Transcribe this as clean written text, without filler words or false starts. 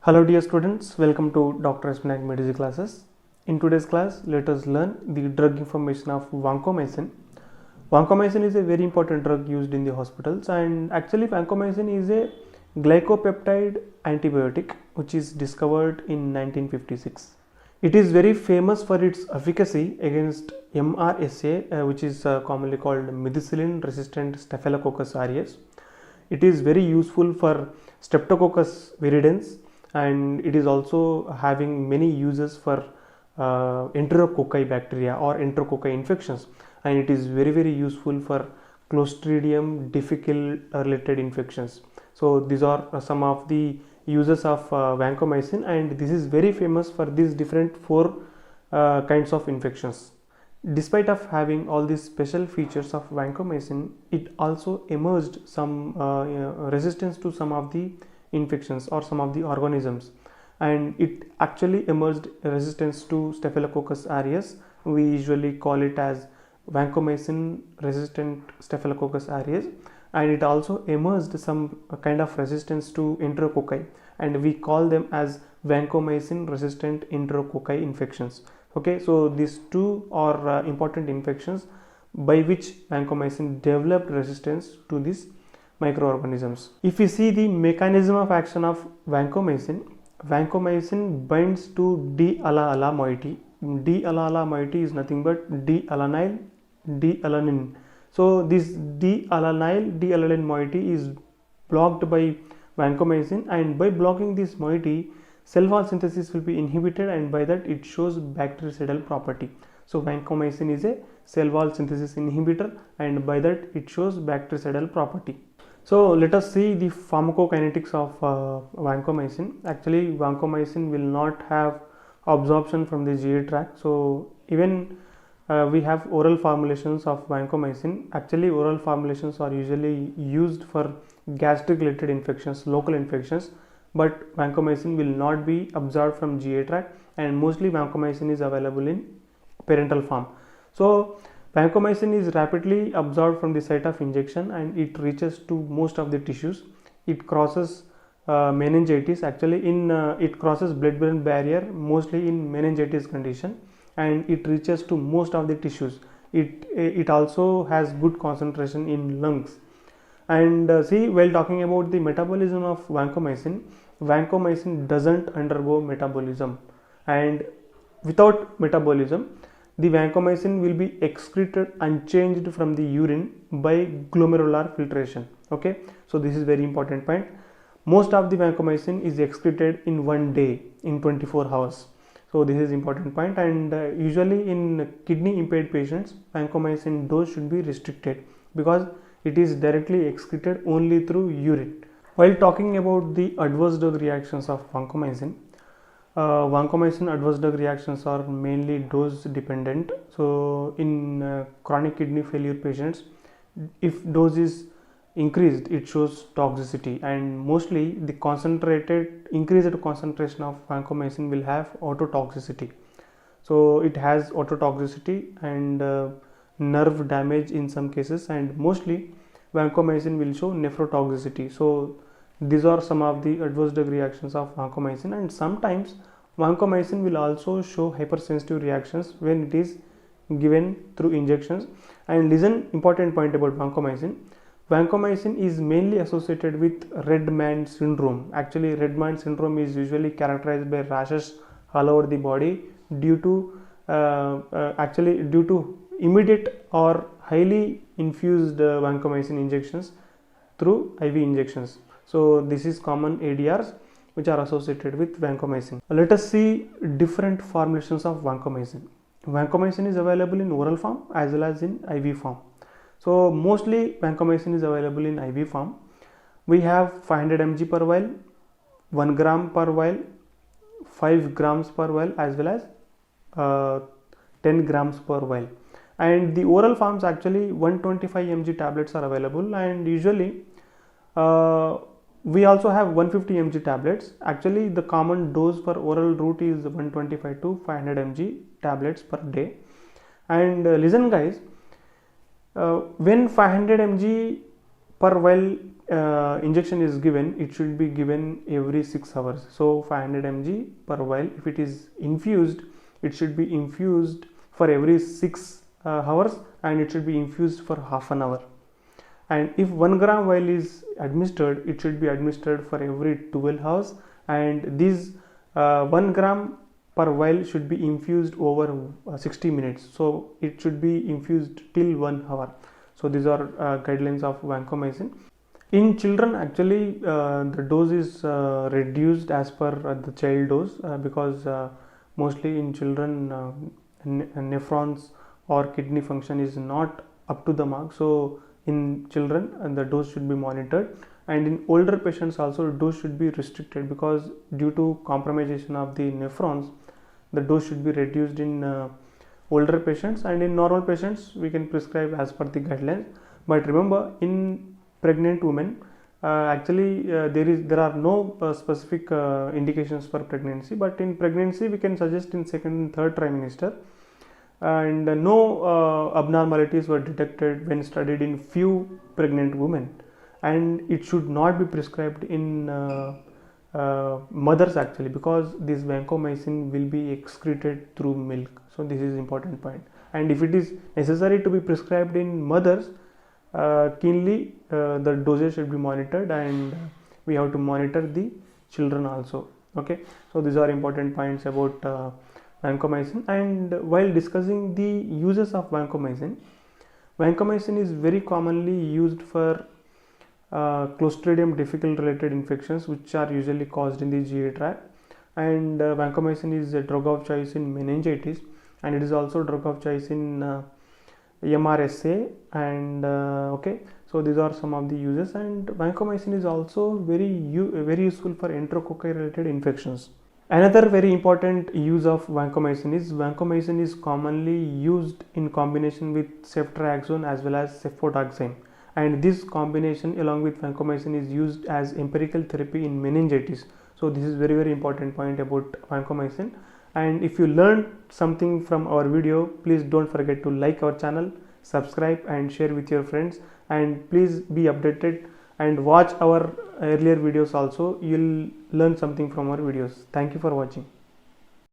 Hello dear students, welcome to Dr. Espinac Medici classes. In today's class, let us learn the drug information of vancomycin. Vancomycin is a very important drug used in the hospitals, and actually vancomycin is a glycopeptide antibiotic which is discovered in 1956. It is very famous for its efficacy against MRSA, which is commonly called methicillin resistant Staphylococcus aureus. It is very useful for Streptococcus viridans, and it is also having many uses for enterococci bacteria or enterococci infections, and it is very useful for Clostridium difficile related infections. So these are some of the uses of vancomycin, and this is very famous for these different four kinds of infections. Despite of having all these special features of vancomycin, it also emerged some resistance to some of the infections or some of the organisms, and it actually emerged resistance to Staphylococcus aureus. We usually call it as vancomycin resistant Staphylococcus aureus, and it also emerged some kind of resistance to enterococci, and we call them as vancomycin resistant enterococci infections. Okay, so these two are important infections by which vancomycin developed resistance to these microorganisms. If we see the mechanism of action of vancomycin, vancomycin binds to D-ala-ala moiety. D-ala-ala moiety is nothing but D-alanine, D-alanine. So this D-alanine moiety is blocked by vancomycin, and by blocking this moiety, cell wall synthesis will be inhibited, and by that it shows bactericidal property. So vancomycin is a cell wall synthesis inhibitor, and by that it shows bactericidal property. So let us see the pharmacokinetics of vancomycin. Actually, vancomycin will not have absorption from the GI tract. So even we have oral formulations of vancomycin. Actually, oral formulations are usually used for gastric related infections, local infections, but vancomycin will not be absorbed from GI tract, and mostly vancomycin is available in parenteral form. So vancomycin is rapidly absorbed from the site of injection, and it reaches to most of the tissues. It crosses meningitis. Actually, it crosses blood-brain barrier mostly in meningitis condition, and it reaches to most of the tissues. It also has good concentration in lungs. And see, while talking about the metabolism of vancomycin, vancomycin doesn't undergo metabolism, and without metabolism, the vancomycin will be excreted unchanged from the urine by glomerular filtration. Okay, so this is very important point. Most of the vancomycin is excreted in one day, in 24 hours. So this is important point, and usually in kidney impaired patients, vancomycin dose should be restricted because it is directly excreted only through urine. While talking about the adverse drug reactions of vancomycin, vancomycin adverse drug reactions are mainly dose dependent. So in chronic kidney failure patients, if dose is increased, it shows toxicity, and mostly the increased concentration of vancomycin will have ototoxicity. So it has ototoxicity and nerve damage in some cases, and mostly vancomycin will show nephrotoxicity. So these are some of the adverse drug reactions of vancomycin, and sometimes vancomycin will also show hypersensitive reactions when it is given through injections. And listen, important point about vancomycin. Vancomycin is mainly associated with red man syndrome. Actually, red man syndrome is usually characterized by rashes all over the body due to immediate or highly infused vancomycin injections through IV injections. So this is common ADRs which are associated with vancomycin. Let us see different formulations of vancomycin. Vancomycin is available in oral form as well as in IV form. So mostly vancomycin is available in IV form. We have 500 mg per vial, 1 gram per vial, 5 grams per vial, as well as 10 grams per vial. And the oral forms, actually 125 mg tablets are available, and usually we also have 150 mg tablets. Actually, the common dose for oral route is 125 to 500 mg tablets per day. And listen guys, when 500 mg per vial injection is given, it should be given every 6 hours. So 500 mg per vial. If it is infused, it should be infused for every 6 hours, and it should be infused for half an hour. And if 1 gram vial is administered, it should be administered for every 12 hours, and this 1 gram per vial should be infused over 60 minutes. So it should be infused till 1 hour. So these are guidelines of vancomycin. In children, actually the dose is reduced as per the child dose, because mostly in children nephrons or kidney function is not up to the mark. So in children the dose should be monitored, and in older patients also dose should be restricted, because due to compromisation of the nephrons, the dose should be reduced in older patients, and in normal patients we can prescribe as per the guidelines. But remember, in pregnant women, there are no specific indications for pregnancy, but in pregnancy we can suggest in second and third trimester, and no abnormalities were detected when studied in few pregnant women, and it should not be prescribed in mothers actually, because this vancomycin will be excreted through milk. So this is important point, and if it is necessary to be prescribed in mothers, keenly the dosage should be monitored, and we have to monitor the children also. Okay, so these are important points about vancomycin. And while discussing the uses of vancomycin, vancomycin is very commonly used for Clostridium difficile related infections, which are usually caused in the GI tract, and vancomycin is a drug of choice in meningitis, and it is also drug of choice in MRSA. And okay, so these are some of the uses, and vancomycin is also very useful for enterococci related infections. Another very important use of vancomycin is commonly used in combination with ceftriaxone as well as cefotaxime, and this combination along with vancomycin is used as empirical therapy in meningitis. So this is very important point about vancomycin. And if you learned something from our video, please don't forget to like our channel, subscribe and share with your friends, and please be updated and watch our earlier videos also. You'll learn something from our videos. Thank you for watching.